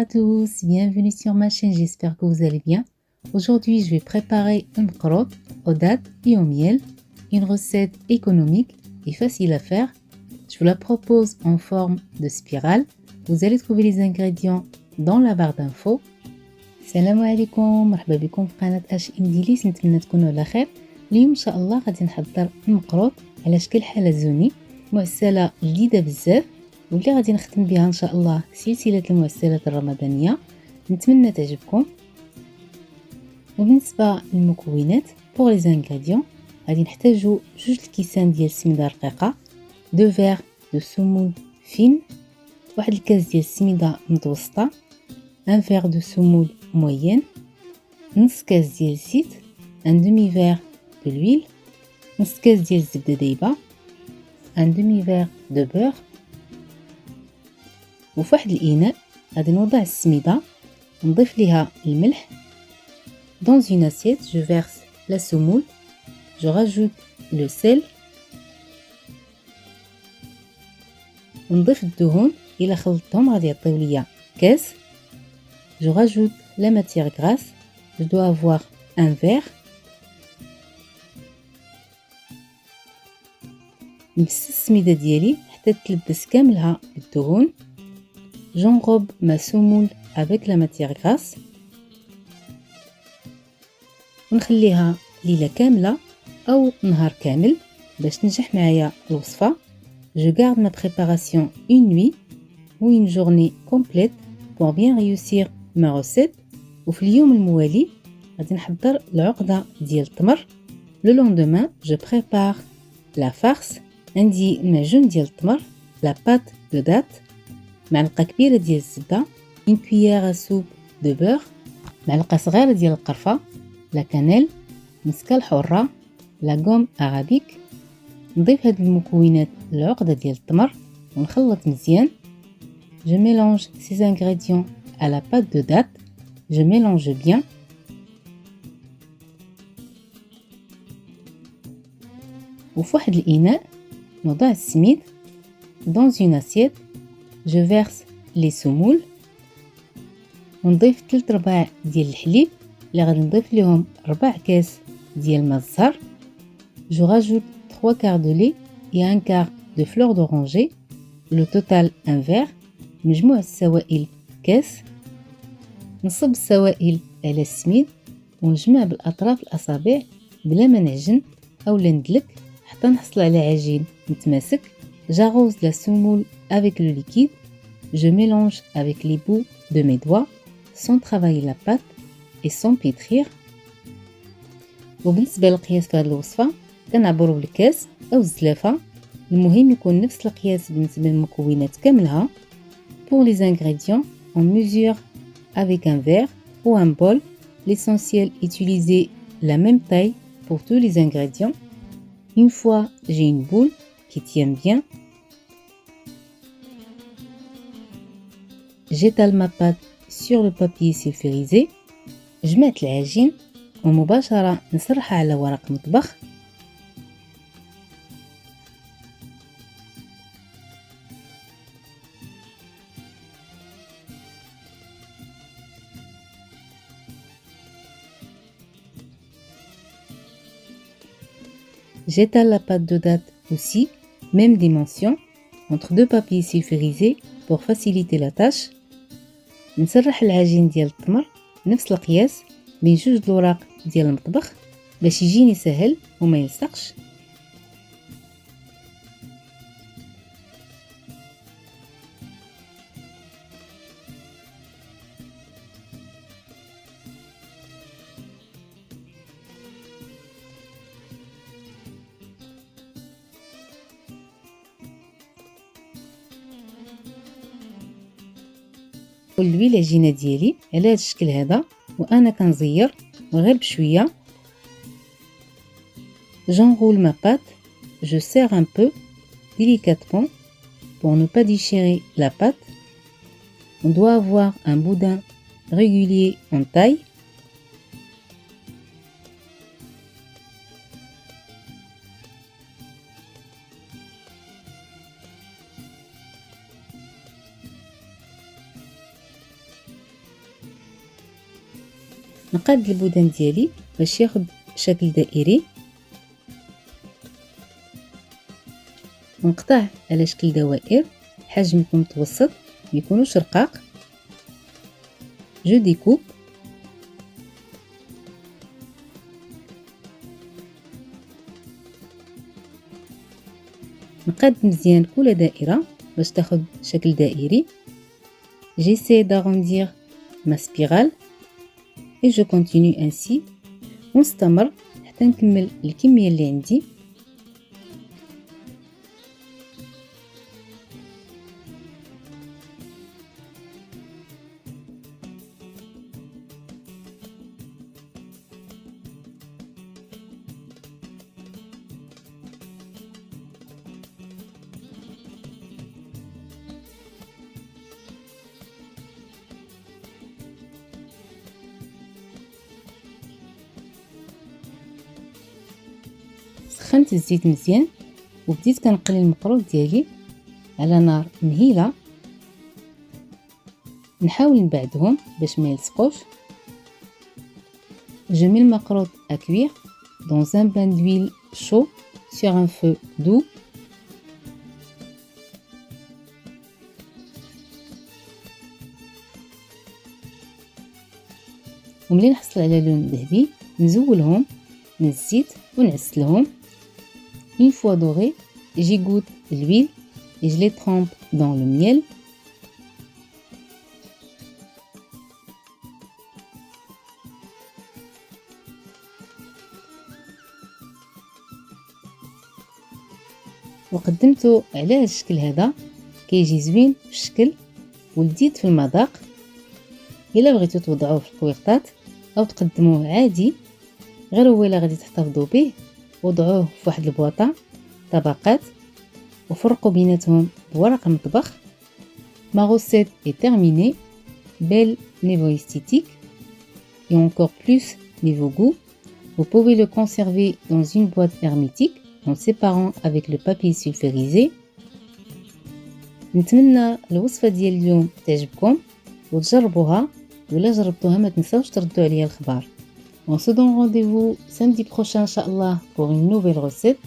à tous, bienvenue sur ma chaîne, j'espère que vous allez bien. Aujourd'hui, je vais préparer un mqrot aux dattes et au miel, une recette économique et facile à faire. Je vous la propose en forme de spirale. Vous allez trouver les ingrédients dans la barre d'infos. السلام عليكم، مرحبا بكم في قناة ام ديليس. نتمنى تكونوا على خير. اليوم ان شاء الله غادي نحضر مقروط على شكل حلزوني، معسله جديده بزاف واللي غادي نختم بها ان شاء الله سلسله المعسلات الرمضانيه. نتمنى تعجبكم. وبالنسبه للمكونات بوغ لي زانغريديون غادي نحتاجو 2 الكيسان ديال السميده رقيقه، 2 فيغ دو سمول فين، واحد الكاس ديال السميده متوسطه، 1 verre de semoule moyenne, نص كاس ديال الزيت، un demi verre de l'huile، نص كاس ديال الزبدة دايبة، un demi verre de beurre. وفواحد الإناء غادي نوضع السميدة ونضيف ليها الملح. Dans une assiette, je verse la semoule, je rajoute le sel ونضيف الدهون. إلا خلطتهم غادي يعطيو ليا كاس. Je rajoute la matière grasse, je dois avoir un verre. نبس السميدة ديالي حتى تلبس كاملها بالدهون. J'enrobe ma semoule avec la matière grasse. ونخليها ليلة كاملة أو نهار كامل باش تنجح معايا الوصفة. Je garde ma préparation une nuit ou une journée complète pour bien réussir ما غوسيت. وفي اليوم الموالي غادي نحضر العقدة ديال التمر. لو لوندومان جو بريبار لا فارس. عندي المعجون ديال التمر، لا بات دو دات، معلقة كبيرة ديال الزبدة، une cuillère à soupe de beurre، معلقة صغيرة ديال القرفة، لا كانيل، مسكة الحرة، لا غوم أرابيك. نضيف هاد المكونات للعقدة ديال التمر ونخلط مزيان. Je mélange ces ingrédients à la pâte de date. Je mélange bien. وفي واحد الإناء نوضع السميد. Dans une assiette, je verse les سمول ونضيف 3/4 ديال الحليب اللي غادي نضيف ليهم 4 كاس ديال الماء الزهر. Je rajoute 3 quarts de lait et 1 quart de fleur d'oranger. Le total un verre. مجموع السوائل كاس. نصب السوائل على السميد ونجمع بالأطراف الأصابع بلا ما نعجن أو ندلك حتى نحصل على عجين متماسك. J'arrose la semoule avec le liquide. Je mélange avec les bouts de mes doigts sans travailler la pâte et sans pétrir. وبالنسبة للقياس في هذه الوصفة كنعبرو بالكاس أو الزلافة، المهم يكون نفس القياس بالنسبة للمكونات كاملها. Pour les ingrédients, on mesure avec un verre ou un bol. L'essentiel, utiliser la même taille pour tous les ingrédients. Une fois j'ai une boule qui tient bien, j'étale ma pâte sur le papier sulfurisé. جمعت العجين ومباشرة نسرحها على ورق مطبخ. J'étale la pâte de date aussi, même dimension, entre 2 papiers sulfurisés pour faciliter la tâche. نسرح العجين ديال التمر نفس القياس بين 2 الوراق ديال المطبخ باش يجيني سهل وما يلصقش. ونلوي العجينه ديالي على هذا الشكل هذا وانا كنزير غير بشويه. j'enroule ma pâte, je serre un peu délicatement pour ne pas déchirer la pâte. On doit avoir un boudin régulier en taille. نقاد البودان ديالي باش ياخد شكل دائري، ونقطع على شكل دوائر، الحجم يكون متوسط ميكونوش رقاق. جو ديكوب، نقاد مزيان كل دائرة باش تاخد شكل دائري. j'essaie d'arrondir ma spirale et je continue ainsi، ونستمر حتى نكمل الكمية اللي عندي. سخنت الزيت مزيان وبديت كنقلي المقروط ديالي على نار مهيله، نحاول نبعدهم باش ما يلصقوش. je mets le macarotte à cuire dans un bain d'huile chaud sur un feu doux. وملي نحصل على لون ذهبي نزولهم من الزيت ونعسلهم. Une fois doré, j'égoutte l'huile et je les trempe dans le miel. وقدمته على هذا الشكل هذا، كيجي زوين في الشكل ولذيذ في المذاق. الا بغيتو توضعوه في الكويغطات او تقدموه عادي، غير هو الا غادي تحتفظوا به وضعوه في واحد البواطه طبقات وفرقوا بيناتهم بورق المطبخ. Ma recette est terminée, belle niveau esthétique et encore plus niveau goût. Vous pouvez le conserver dans une boîte hermétique en séparant avec le papier sulfurisé. نتمنى الوصفه ديال اليوم تعجبكم وتجربوها، ولا جربتوها ما تنساوش تردوا عليا الخبر. On se donne rendez-vous samedi prochain inchallah pour une nouvelle recette.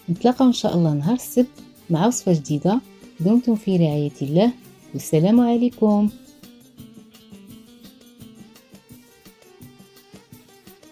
نتلاقاو ان شاء الله نهار السبت مع وصفة جديدة. دمتم في رعاية الله والسلام عليكم.